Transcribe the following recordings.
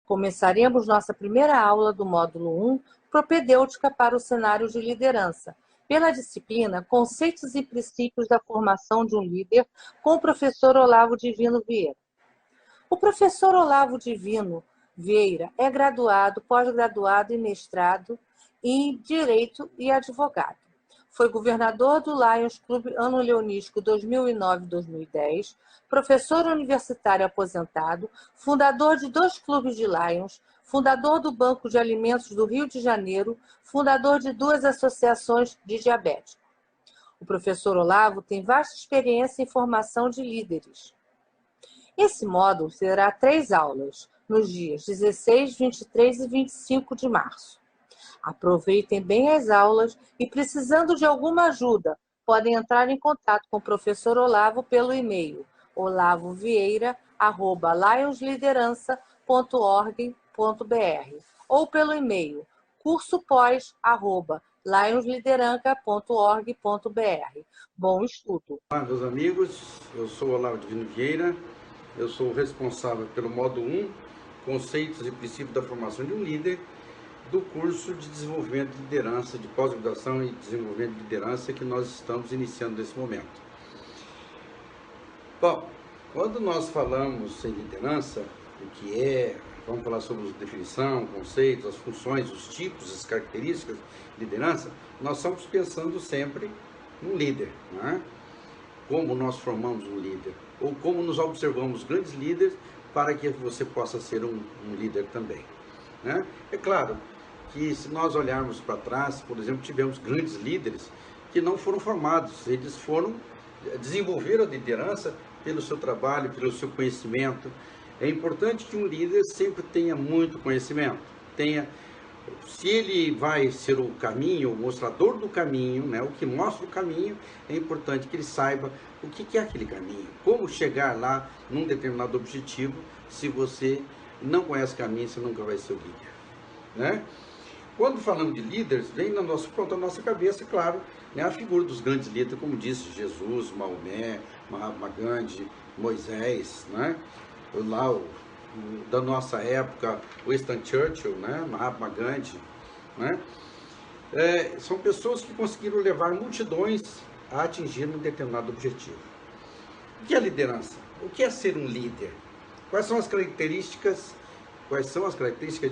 Começaremos nossa primeira aula do módulo 1, propedêutica para o cenário de liderança, pela disciplina Conceitos e Princípios da Formação de um Líder, com o professor Olavo Divino Vieira. O professor Olavo Divino Vieira é graduado, pós-graduado e mestrado em Direito e advogado. Foi governador do Lions Clube Ano Leonístico 2009-2010, professor universitário aposentado, fundador de 2 clubes de Lions, fundador do Banco de Alimentos do Rio de Janeiro, fundador de 2 associações de diabéticos. O professor Olavo tem vasta experiência em formação de líderes. Esse módulo terá 3 aulas, nos dias 16, 23 e 25 de março. Aproveitem bem as aulas e, precisando de alguma ajuda, podem entrar em contato com o professor Olavo pelo e-mail olavovieira@lionsliderança.org.br ou pelo e-mail cursopós@lionsliderança.org.br. Bom estudo! Olá, meus amigos, eu sou Olavo Divino Vieira, eu sou o responsável pelo módulo 1, Conceitos e Princípios da Formação de um Líder, do curso de Desenvolvimento de Liderança, de pós-graduação e desenvolvimento de liderança que nós estamos iniciando nesse momento. Bom, quando nós falamos em liderança, o que é, vamos falar sobre definição, conceitos, as funções, os tipos, as características de liderança, nós estamos pensando sempre num líder, não é? Como nós formamos um líder, ou como nos observamos grandes líderes para que você possa ser um líder também, né? É claro que se nós olharmos para trás, por exemplo, tivemos grandes líderes que não foram formados, eles desenvolveram a liderança pelo seu trabalho, pelo seu conhecimento. É importante que um líder sempre tenha muito conhecimento, se ele vai ser o caminho, o mostrador do caminho, né, o que mostra o caminho, é importante que ele saiba o que é aquele caminho, como chegar lá num determinado objetivo. Se você não conhece o caminho, você nunca vai ser o líder, né? Quando falamos de líderes, vem na nossa cabeça, claro, né, a figura dos grandes líderes, como disse Jesus, Maomé, Mahatma Gandhi, Moisés, né? Lá da nossa época, Winston Churchill, né? Mahatma Gandhi, né? São pessoas que conseguiram levar multidões a atingir um determinado objetivo. O que é liderança? O que é ser um líder? Quais são as características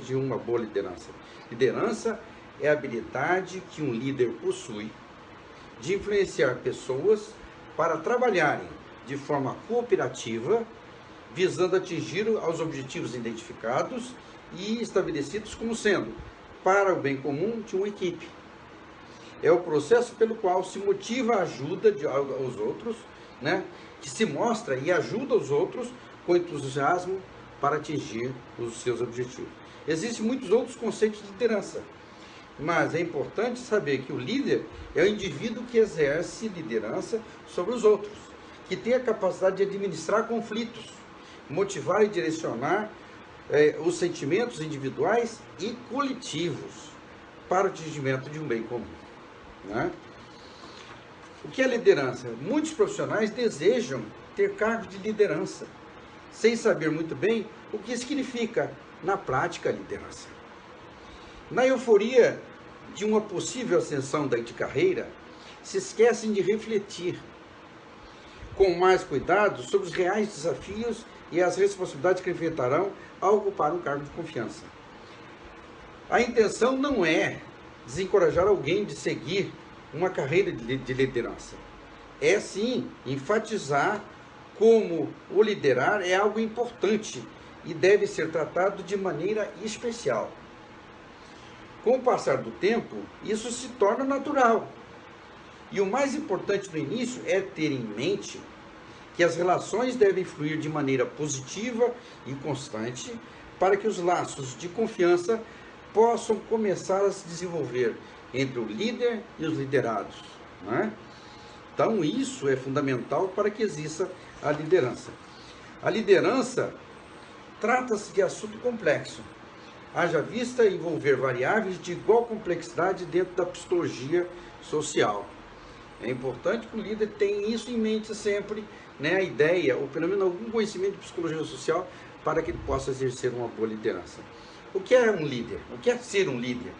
de uma boa liderança? Liderança é a habilidade que um líder possui de influenciar pessoas para trabalharem de forma cooperativa, visando atingir os objetivos identificados e estabelecidos como sendo para o bem comum de uma equipe. É o processo pelo qual se motiva a ajuda aos outros, né? Que se mostra e ajuda os outros com entusiasmo para atingir os seus objetivos. Existem muitos outros conceitos de liderança, mas é importante saber que o líder é o indivíduo que exerce liderança sobre os outros, que tem a capacidade de administrar conflitos, motivar e direcionar os sentimentos individuais e coletivos para o atingimento de um bem comum, né? O que é liderança? Muitos profissionais desejam ter cargos de liderança, sem saber muito bem o que significa, na prática, a liderança. Na euforia de uma possível ascensão de carreira, se esquecem de refletir com mais cuidado sobre os reais desafios e as responsabilidades que enfrentarão ao ocupar um cargo de confiança. A intenção não é desencorajar alguém de seguir uma carreira de liderança. É sim enfatizar como o liderar é algo importante e deve ser tratado de maneira especial. Com o passar do tempo, isso se torna natural. E o mais importante no início é ter em mente que as relações devem fluir de maneira positiva e constante para que os laços de confiança possam começar a se desenvolver entre o líder e os liderados, né? Então isso é fundamental para que exista a liderança. A liderança trata-se de assunto complexo, haja vista envolver variáveis de igual complexidade dentro da psicologia social. É importante que o líder tenha isso em mente sempre, né? A ideia, ou pelo menos algum conhecimento de psicologia social, para que ele possa exercer uma boa liderança. O que é um líder? O que é ser um líder?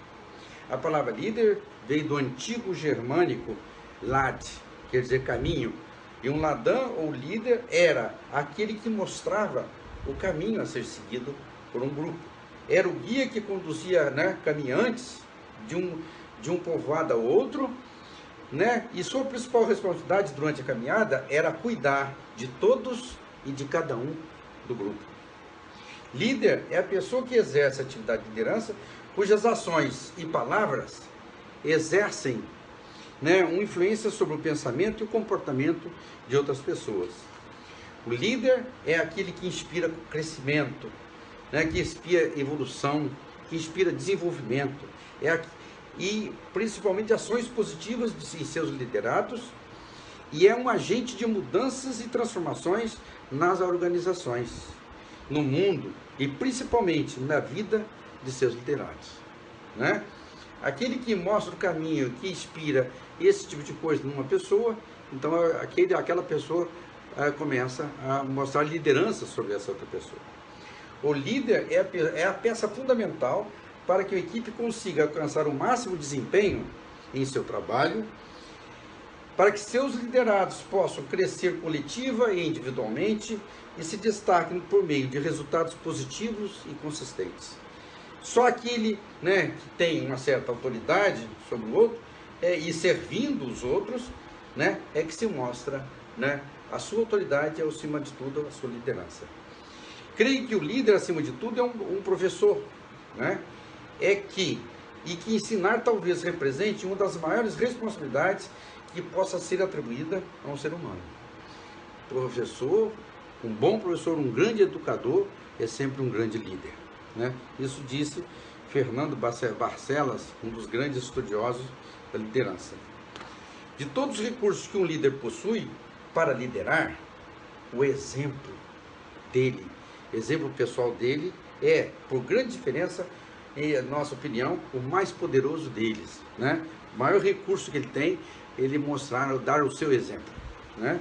A palavra líder veio do antigo germânico lad, quer dizer caminho, e um ladã ou líder era aquele que mostrava o caminho a ser seguido por um grupo. Era o guia que conduzia, né, caminhantes de um povoado ao outro, né, e sua principal responsabilidade durante a caminhada era cuidar de todos e de cada um do grupo. Líder é a pessoa que exerce a atividade de liderança, cujas ações e palavras exercem, né, uma influência sobre o pensamento e o comportamento de outras pessoas. O líder é aquele que inspira crescimento, né, que inspira evolução, que inspira desenvolvimento, e principalmente ações positivas em seus liderados, e é um agente de mudanças e transformações nas organizações, no mundo e principalmente na vida de seus liderados, né? Aquele que mostra o caminho, que inspira esse tipo de coisa numa pessoa, então aquela pessoa começa a mostrar liderança sobre essa outra pessoa. O líder é a peça fundamental para que a equipe consiga alcançar o máximo desempenho em seu trabalho, para que seus liderados possam crescer coletiva e individualmente e se destaquem por meio de resultados positivos e consistentes. Só aquele, né, que tem uma certa autoridade sobre o outro e servindo os outros, né, é que se mostra, né, a sua autoridade e, acima de tudo, a sua liderança. Creio que o líder, acima de tudo, é um professor, né? Que ensinar talvez represente uma das maiores responsabilidades que possa ser atribuída a um ser humano. Professor, um bom professor, um grande educador, é sempre um grande líder, né? Isso disse Fernando Barcelas, um dos grandes estudiosos da liderança. De todos os recursos que um líder possui para liderar, o exemplo dele, exemplo pessoal dele, é, por grande diferença, em nossa opinião, o mais poderoso deles, né? O maior recurso que ele tem, ele mostrar, dar o seu exemplo, né?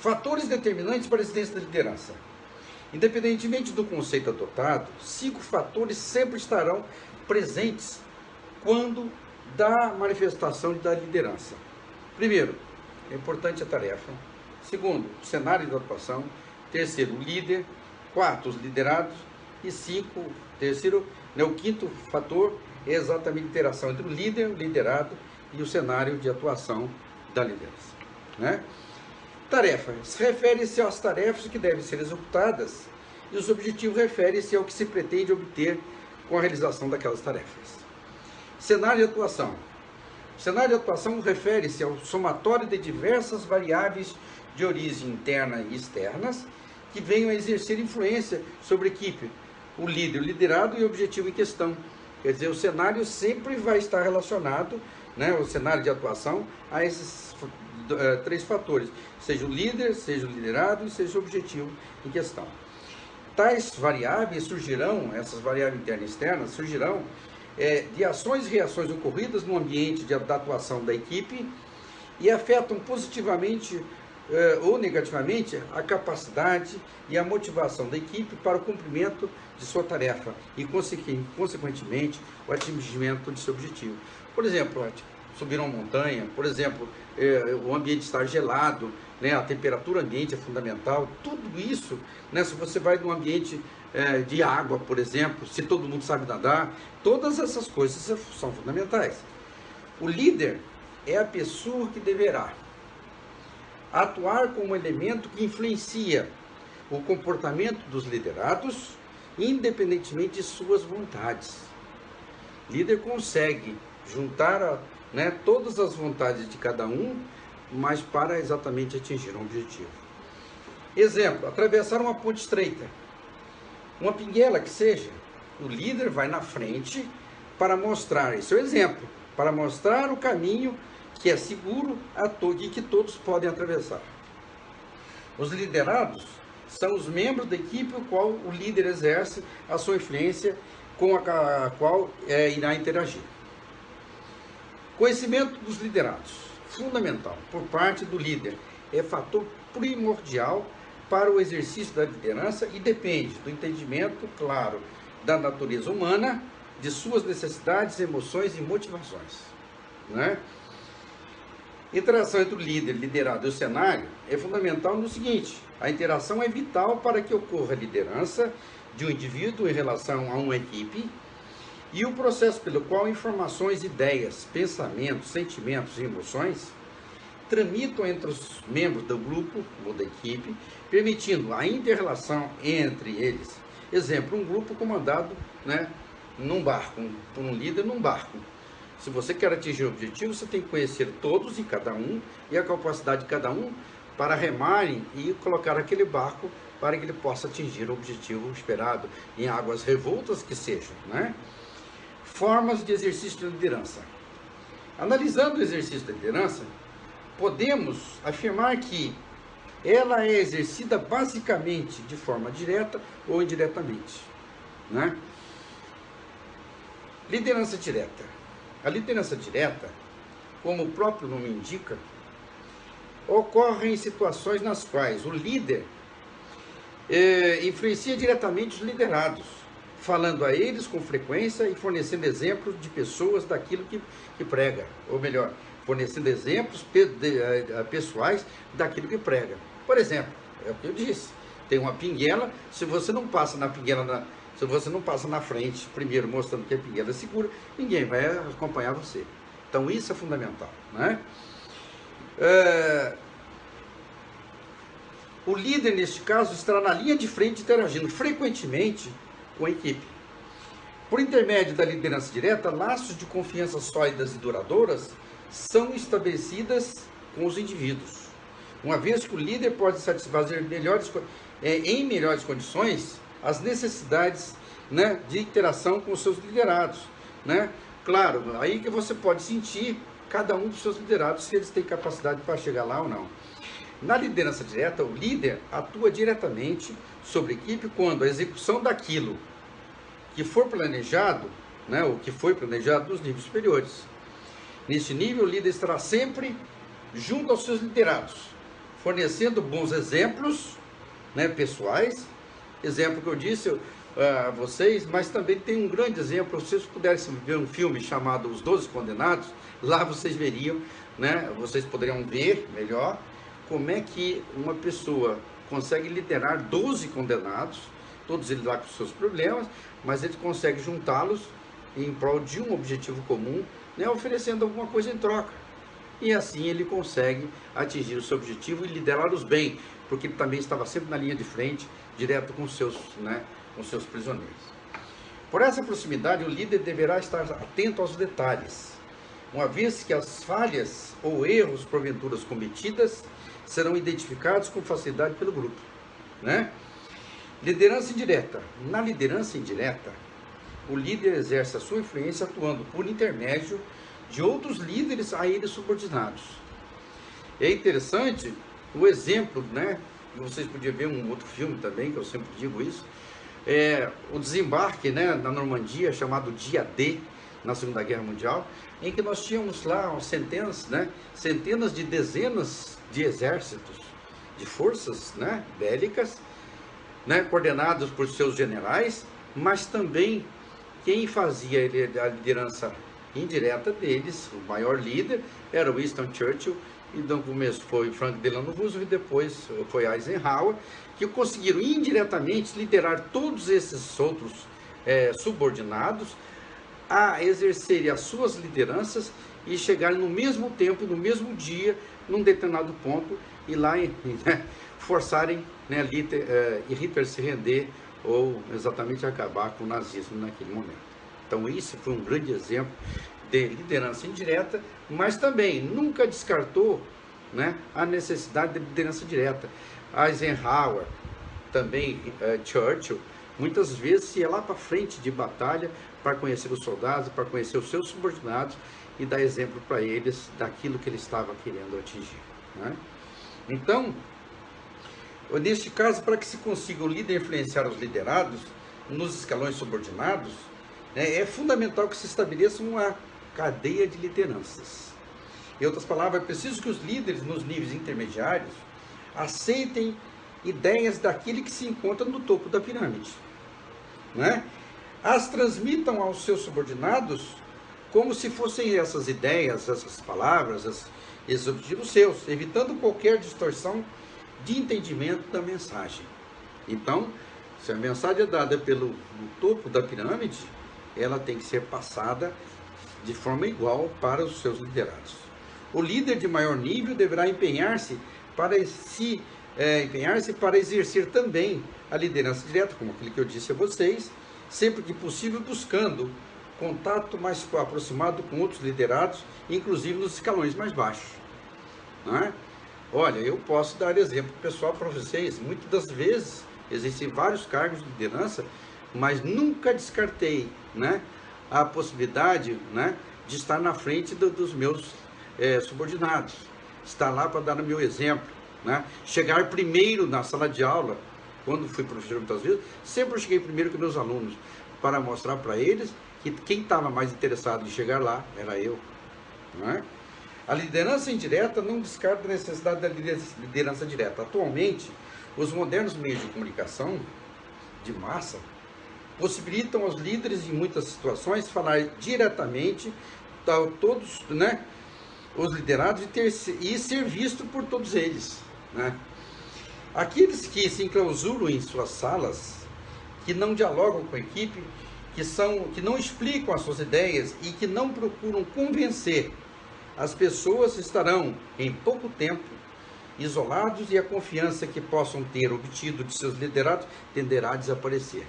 Fatores determinantes para a existência da liderança. Independentemente do conceito adotado, 5 fatores sempre estarão presentes quando da manifestação da liderança. Primeiro, é importante a tarefa. Segundo, o cenário de atuação. Terceiro, o líder. 4, os liderados. E 5, terceiro, né, o quinto fator é exatamente a interação entre o líder, o liderado e o cenário de atuação da liderança, né? Tarefa, refere-se às tarefas que devem ser executadas e os objetivos referem-se ao que se pretende obter com a realização daquelas tarefas. Cenário de atuação. O cenário de atuação refere-se ao somatório de diversas variáveis de origem interna e externas que venham a exercer influência sobre a equipe, o líder, o liderado e o objetivo em questão. Quer dizer, o cenário sempre vai estar relacionado, né, o cenário de atuação, a esses 3 fatores, seja o líder, seja o liderado e seja o objetivo em questão. Tais variáveis surgirão, essas variáveis internas e externas, surgirão de ações e reações ocorridas no ambiente da atuação da equipe e afetam positivamente ou negativamente a capacidade e a motivação da equipe para o cumprimento de sua tarefa e, consequentemente, o atingimento de seu objetivo. Por exemplo, subir uma montanha, por exemplo, o ambiente estar gelado, né, a temperatura ambiente é fundamental, tudo isso, né, se você vai num ambiente de água, por exemplo, se todo mundo sabe nadar, todas essas coisas são fundamentais. O líder é a pessoa que deverá atuar como elemento que influencia o comportamento dos liderados, independentemente de suas vontades. O líder consegue juntar todas as vontades de cada um, mas para exatamente atingir um objetivo. Exemplo, atravessar uma ponte estreita, uma pinguela que seja, o líder vai na frente para mostrar, esse é o exemplo, para mostrar o caminho que é seguro e que todos podem atravessar. Os liderados são os membros da equipe, o qual o líder exerce a sua influência, com a qual irá interagir. Conhecimento dos liderados, fundamental, por parte do líder, é fator primordial para o exercício da liderança e depende do entendimento claro da natureza humana, de suas necessidades, emoções e motivações, né? Interação entre o líder, liderado e o cenário é fundamental no seguinte: a interação é vital para que ocorra a liderança de um indivíduo em relação a uma equipe e o processo pelo qual informações, ideias, pensamentos, sentimentos e emoções tramitam entre os membros do grupo ou da equipe, permitindo a inter-relação entre eles. Exemplo, um grupo comandado, né, num barco, por um líder num barco. Se você quer atingir o objetivo, você tem que conhecer todos e cada um e a capacidade de cada um para remarem e colocar aquele barco para que ele possa atingir o objetivo esperado em águas revoltas que sejam, né? Formas de exercício de liderança. Analisando o exercício da liderança, podemos afirmar que ela é exercida basicamente de forma direta ou indiretamente, né? Liderança direta. A liderança direta, como o próprio nome indica, ocorre em situações nas quais o líder influencia diretamente os liderados, falando a eles com frequência e fornecendo exemplos de pessoas daquilo que prega, ou melhor, fornecendo exemplos pessoais daquilo que prega. Por exemplo, é o que eu disse, tem uma pinguela, se você não passa na pinguela, se você não passa na frente, primeiro mostrando que a pinguela é segura, ninguém vai acompanhar você. Então isso é fundamental, né? O líder, neste caso, estará na linha de frente interagindo frequentemente com a equipe. Por intermédio da liderança direta, laços de confiança sólidas e duradouras são estabelecidas com os indivíduos, uma vez que o líder pode satisfazer em melhores condições as necessidades, né, de interação com os seus liderados, né? Claro, aí que você pode sentir cada um dos seus liderados, se eles têm capacidade para chegar lá ou não. Na liderança direta, o líder atua diretamente sobre a equipe quando a execução daquilo que for planejado, né, o que foi planejado nos níveis superiores. Neste nível, o líder estará sempre junto aos seus liderados, fornecendo bons exemplos, né, pessoais, exemplo que eu disse a vocês, mas também tem um grande exemplo. Se vocês pudessem ver um filme chamado Os 12 Condenados, lá vocês veriam, né, vocês poderiam ver melhor como é que uma pessoa consegue liderar 12 condenados, todos eles lá com seus problemas, mas ele consegue juntá-los em prol de um objetivo comum, né, oferecendo alguma coisa em troca. E assim ele consegue atingir o seu objetivo e liderá-los bem, porque ele também estava sempre na linha de frente, direto com seus prisioneiros. Por essa proximidade, o líder deverá estar atento aos detalhes, uma vez que as falhas ou erros porventura cometidas serão identificados com facilidade pelo grupo, né? Liderança indireta. Na liderança indireta, o líder exerce a sua influência atuando por intermédio de outros líderes a eles subordinados. É interessante o exemplo, né? Vocês podiam ver um outro filme também, que eu sempre digo isso, o desembarque, né, na Normandia, chamado Dia D, na Segunda Guerra Mundial, em que nós tínhamos lá centenas, né, centenas de dezenas de exércitos, de forças, né, bélicas, né, coordenados por seus generais, mas também quem fazia a liderança indireta deles, o maior líder, era Winston Churchill, e no começo foi Franklin Delano Roosevelt, e depois foi Eisenhower, que conseguiram indiretamente liderar todos esses outros subordinados a exercerem as suas lideranças e chegarem no mesmo tempo, no mesmo dia, num determinado ponto, e lá forçarem, né, Hitler se render ou exatamente acabar com o nazismo naquele momento. Então isso foi um grande exemplo de liderança indireta, mas também nunca descartou, né, a necessidade de liderança direta. Eisenhower, também Churchill, muitas vezes ia lá para frente de batalha para conhecer os soldados, para conhecer os seus subordinados e dar exemplo para eles daquilo que ele estava querendo atingir, né? Então, neste caso, para que se consiga o líder influenciar os liderados nos escalões subordinados, né, é fundamental que se estabeleça uma cadeia de lideranças. Em outras palavras, é preciso que os líderes nos níveis intermediários aceitem ideias daquele que se encontra no topo da pirâmide, né? As transmitam aos seus subordinados como se fossem essas ideias, essas palavras, esses objetivos seus, evitando qualquer distorção de entendimento da mensagem. Então, se a mensagem é dada no topo da pirâmide, ela tem que ser passada de forma igual para os seus liderados. O líder de maior nível deverá empenhar-se para exercer também a liderança direta, como aquilo que eu disse a vocês, sempre que possível buscando contato mais aproximado com outros liderados, inclusive nos escalões mais baixos, não é? Olha, eu posso dar exemplo pessoal para vocês. Muitas das vezes existem vários cargos de liderança, mas nunca descartei, né, a possibilidade, né, de estar na frente dos meus subordinados, estar lá para dar o meu exemplo, né, chegar primeiro na sala de aula. Quando fui professor muitas vezes, sempre cheguei primeiro que meus alunos, para mostrar para eles que quem estava mais interessado em chegar lá era eu, não é? A liderança indireta não descarta a necessidade da liderança direta. Atualmente, os modernos meios de comunicação de massa possibilitam aos líderes, em muitas situações, falar diretamente a todos, né, os liderados e ser visto por todos eles, né? Aqueles que se enclausuram em suas salas, que não dialogam com a equipe, que não explicam as suas ideias e que não procuram convencer as pessoas, estarão em pouco tempo isolados e a confiança que possam ter obtido de seus liderados tenderá a desaparecer.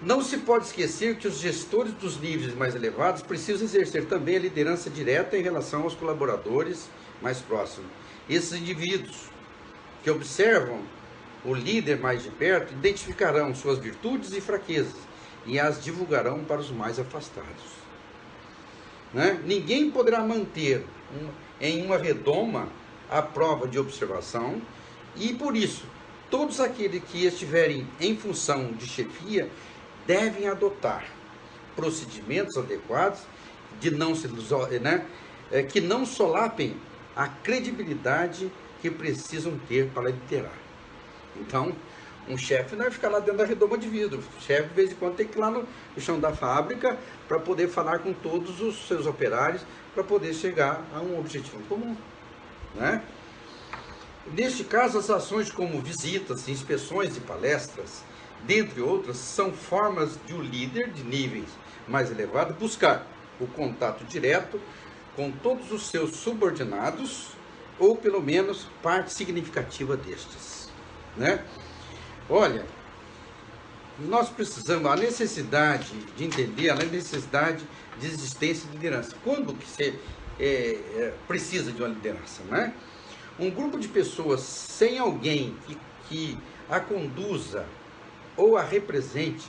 Não se pode esquecer que os gestores dos níveis mais elevados precisam exercer também a liderança direta em relação aos colaboradores mais próximos. Esses indivíduos que observam o líder mais de perto identificarão suas virtudes e fraquezas e as divulgarão para os mais afastados, né? Ninguém poderá manter em uma redoma a prova de observação e, por isso, todos aqueles que estiverem em função de chefia devem adotar procedimentos adequados que não solapem a credibilidade que precisam ter para liderar. Então, um chefe não vai ficar lá dentro da redoma de vidro. O chefe, de vez em quando, tem que ir lá no chão da fábrica para poder falar com todos os seus operários, para poder chegar a um objetivo comum, né? Neste caso, as ações como visitas, inspeções e palestras, dentre outras, são formas de um líder de níveis mais elevados buscar o contato direto com todos os seus subordinados, ou pelo menos parte significativa destes, né? Olha, nós precisamos, a necessidade de entender, a necessidade de existência de liderança. Quando que você precisa de uma liderança, né? Um grupo de pessoas sem alguém que a conduza ou a represente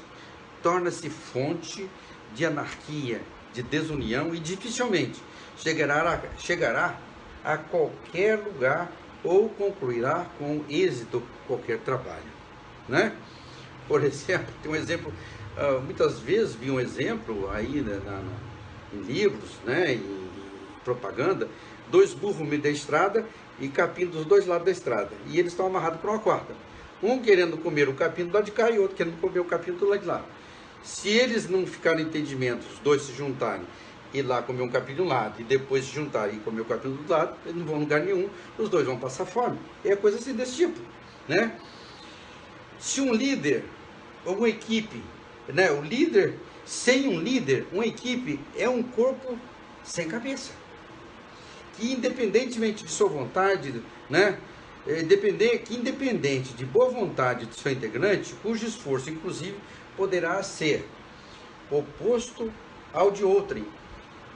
torna-se fonte de anarquia, de desunião e dificilmente chegará a qualquer lugar ou concluirá com êxito qualquer trabalho, né? Por exemplo, tem um exemplo, muitas vezes vi um exemplo aí, né, em livros, né, em propaganda, 2 burros no meio da estrada e capim dos 2 lados da estrada, e eles estão amarrados por uma corda, um querendo comer o capim do lado de cá e outro querendo comer o capim do lado de lá. Se eles não ficarem em entendimento, os dois se juntarem, ir lá comer um capim de um lado e depois se juntarem e comer o capim do outro lado, eles não vão a lugar nenhum, os dois vão passar fome. É coisa assim desse tipo, né? Se um líder ou uma equipe, né, sem um líder, uma equipe é um corpo sem cabeça, que independentemente de sua vontade, né, independente de boa vontade de seu integrante, cujo esforço, inclusive, poderá ser oposto ao de outrem,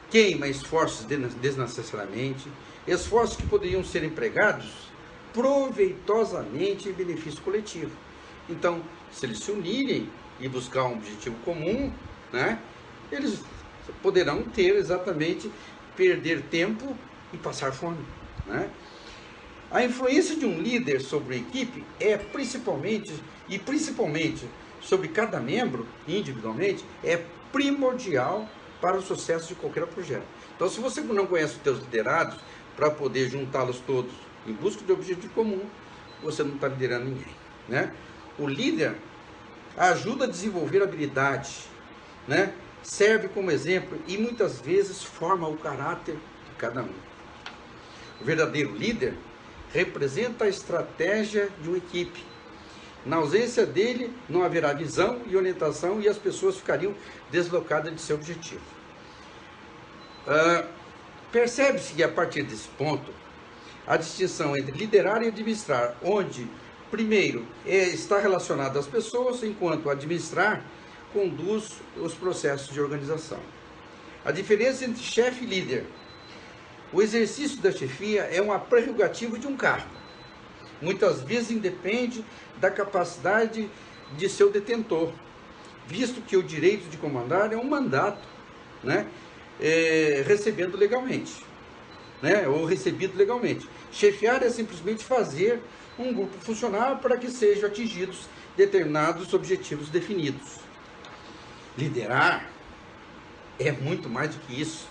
queima esforços desnecessariamente, esforços que poderiam ser empregados proveitosamente em benefício coletivo. Então, se eles se unirem e buscar um objetivo comum, né, eles poderão ter exatamente perder tempo e passar fome, né? A influência de um líder sobre a equipe é principalmente sobre cada membro individualmente, é primordial para o sucesso de qualquer projeto. Então, se você não conhece os seus liderados para poder juntá-los todos em busca de objetivo comum, você não está liderando ninguém, né? O líder ajuda a desenvolver habilidade, né? Serve como exemplo e muitas vezes forma o caráter de cada um. O verdadeiro líder representa a estratégia de uma equipe. Na ausência dele, não haverá visão e orientação e as pessoas ficariam deslocadas de seu objetivo. Percebe-se que a partir desse ponto, a distinção entre liderar e administrar, onde primeiro está relacionado às pessoas, enquanto administrar conduz os processos de organização. A diferença entre chefe e líder. O exercício da chefia é uma prerrogativa de um cargo. Muitas vezes independe da capacidade de seu detentor, visto que o direito de comandar é um mandato, né, recebendo legalmente, né, ou recebido legalmente. Chefiar é simplesmente fazer um grupo funcionar para que sejam atingidos determinados objetivos definidos. Liderar é muito mais do que isso.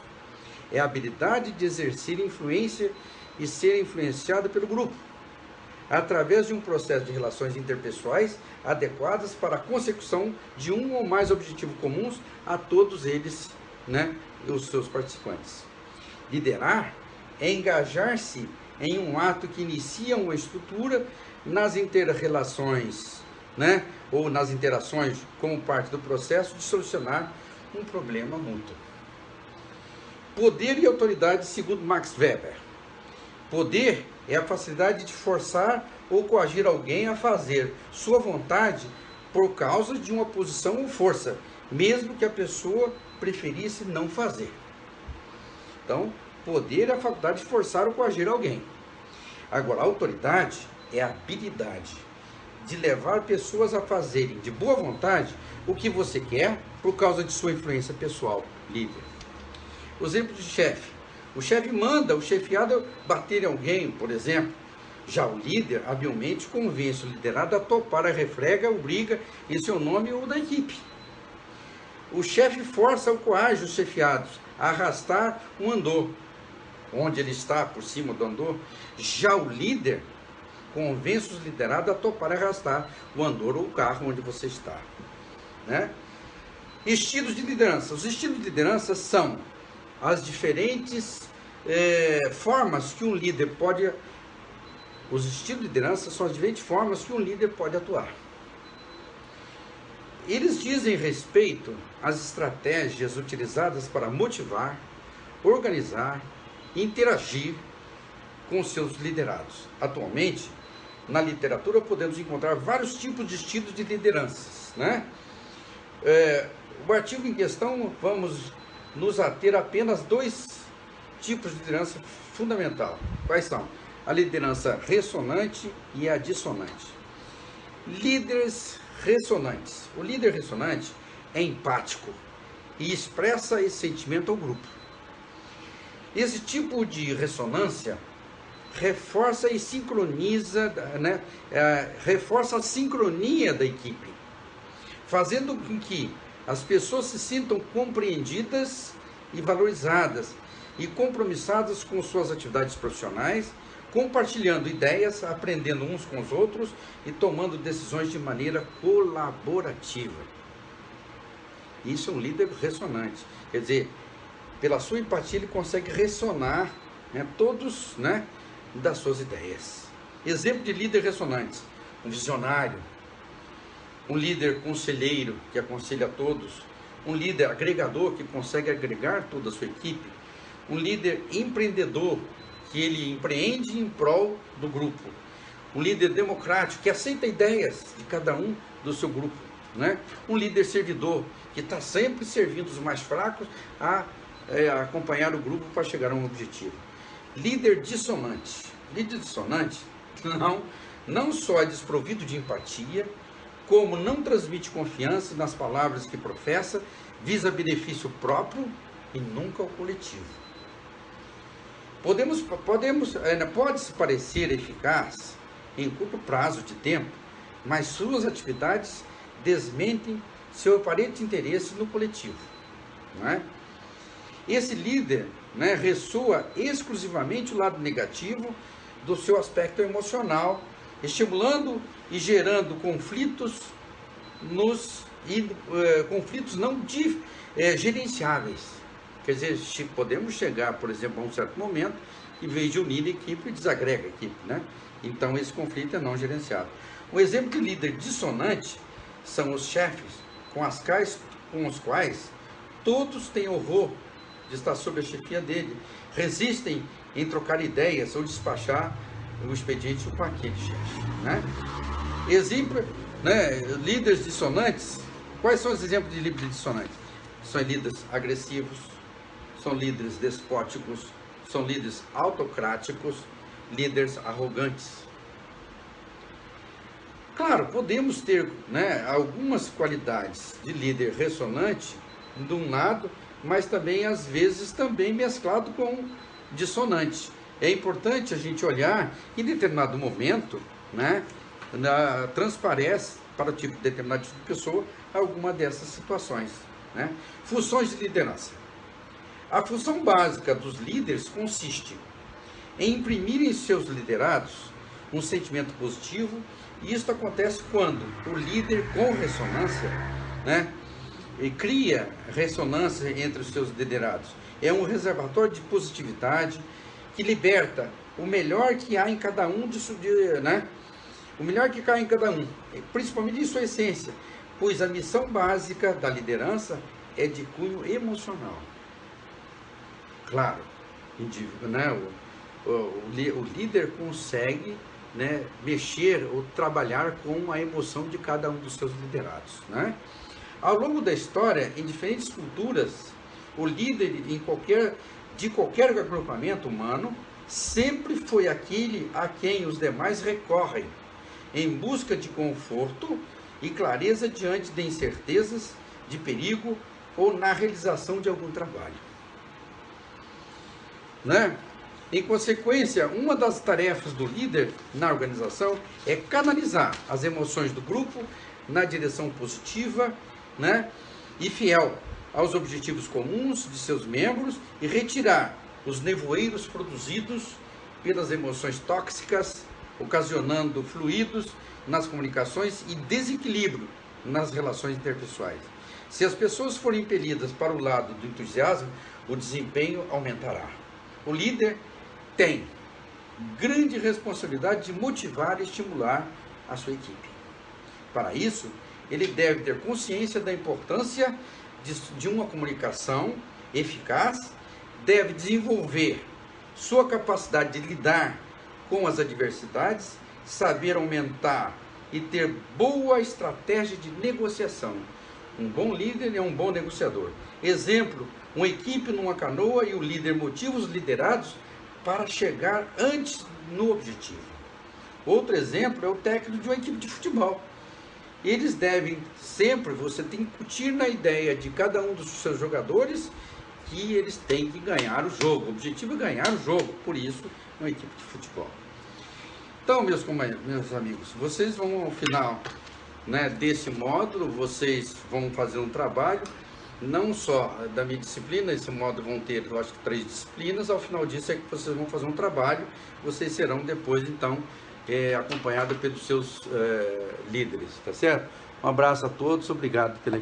É a habilidade de exercer influência e ser influenciado pelo grupo, através de um processo de relações interpessoais adequadas para a consecução de um ou mais objetivos comuns a todos eles, né, e os seus participantes. Liderar é engajar-se em um ato que inicia uma estrutura nas inter-relações, né, ou nas interações como parte do processo de solucionar um problema mútuo. Poder e autoridade, segundo Max Weber. Poder é a facilidade de forçar ou coagir alguém a fazer sua vontade por causa de uma posição ou força, mesmo que a pessoa preferisse não fazer. Então, poder é a faculdade de forçar ou coagir alguém. Agora, a autoridade é a habilidade de levar pessoas a fazerem de boa vontade o que você quer por causa de sua influência pessoal, líder. O exemplo de chefe. O chefe manda o chefiado bater em alguém, por exemplo. Já o líder habilmente convence o liderado a topar a refrega, obriga em seu nome ou da equipe. O chefe força ou coage os chefiados a arrastar um andor, onde ele está, por cima do andor. Já o líder convence os liderados a topar e arrastar o andor ou o carro onde você está, né? Estilos de liderança. Os estilos de liderança são as diferentes formas que um líder pode... Os estilos de liderança são as diferentes formas que um líder pode atuar. Eles dizem respeito às estratégias utilizadas para motivar, organizar, interagir com seus liderados. Atualmente, na literatura podemos encontrar vários tipos de estilos de lideranças, né? O artigo em questão, vamos nos ater a apenas dois tipos de liderança fundamental. Quais são? A liderança ressonante e a dissonante. Líderes ressonantes. O líder ressonante é empático e expressa esse sentimento ao grupo. Esse tipo de ressonância reforça e sincroniza, né, reforça a sincronia da equipe, fazendo com que as pessoas se sintam compreendidas e valorizadas e compromissadas com suas atividades profissionais, compartilhando ideias, aprendendo uns com os outros e tomando decisões de maneira colaborativa. Isso é um líder ressonante. Quer dizer, pela sua empatia ele consegue ressonar, né, todos, né, das suas ideias. Exemplo de líder ressonante: um visionário, um líder conselheiro que aconselha a todos, um líder agregador que consegue agregar toda a sua equipe, um líder empreendedor que ele empreende em prol do grupo, um líder democrático que aceita ideias de cada um do seu grupo, né? Um líder servidor que está sempre servindo os mais fracos a acompanhar o grupo para chegar a um objetivo. Líder dissonante. Líder dissonante não só é desprovido de empatia, como não transmite confiança nas palavras que professa, visa benefício próprio e nunca ao coletivo. Pode-se parecer eficaz em curto prazo de tempo, mas suas atividades desmentem seu aparente interesse no coletivo, não é? Esse líder, né, ressoa exclusivamente o lado negativo do seu aspecto emocional estimulando e gerando conflitos conflitos não gerenciáveis. Quer dizer, podemos chegar, por exemplo, a um certo momento, em vez de unir a equipe, desagrega a equipe, né? Então esse conflito é não gerenciado. Um exemplo de líder dissonante são os chefes com os quais todos têm horror de estar sob a chefia dele, resistem em trocar ideias ou despachar o expediente com aquele chefe, né? Exemplo, né, líderes dissonantes. Quais são os exemplos de líderes dissonantes? São líderes agressivos, são líderes despóticos, são líderes autocráticos, líderes arrogantes. Claro, podemos ter, né, algumas qualidades de líder ressonante de um lado, mas também às vezes também mesclado com dissonante. É importante a gente olhar em determinado momento, né, transparece para determinado tipo de pessoa alguma dessas situações, né? Funções de liderança. A função básica dos líderes consiste em imprimir em seus liderados um sentimento positivo, e isso acontece quando o líder com ressonância, né, e cria ressonância entre os seus liderados. É um reservatório de positividade que liberta o melhor que há em cada um né? O melhor que cai em cada um, principalmente em sua essência, pois a missão básica da liderança é de cunho emocional. Claro, né? O líder consegue, né, mexer ou trabalhar com a emoção de cada um dos seus liderados, né? Ao longo da história, em diferentes culturas, o líder de qualquer agrupamento humano sempre foi aquele a quem os demais recorrem em busca de conforto e clareza diante de incertezas, de perigo ou na realização de algum trabalho, né? Em consequência, uma das tarefas do líder na organização é canalizar as emoções do grupo na direção positiva, né, e fiel aos objetivos comuns de seus membros e retirar os nevoeiros produzidos pelas emoções tóxicas, ocasionando fluidos nas comunicações e desequilíbrio nas relações interpessoais. Se as pessoas forem impelidas para o lado do entusiasmo, o desempenho aumentará. O líder tem grande responsabilidade de motivar e estimular a sua equipe. Para isso, ele deve ter consciência da importância de uma comunicação eficaz, deve desenvolver sua capacidade de lidar com as adversidades, saber aumentar e ter boa estratégia de negociação. Um bom líder é um bom negociador. Exemplo, uma equipe numa canoa e o líder motiva os liderados para chegar antes no objetivo. Outro exemplo é o técnico de uma equipe de futebol. Eles devem sempre, você tem que incutir na ideia de cada um dos seus jogadores que eles têm que ganhar o jogo. O objetivo é ganhar o jogo, por isso é uma equipe de futebol. Então, meus amigos, vocês vão ao final, né, desse módulo, vocês vão fazer um trabalho, não só da minha disciplina, esse módulo vão ter, eu acho que 3 disciplinas, ao final disso é que vocês vão fazer um trabalho, vocês serão depois, então, acompanhados pelos seus líderes, tá certo? Um abraço a todos, obrigado pela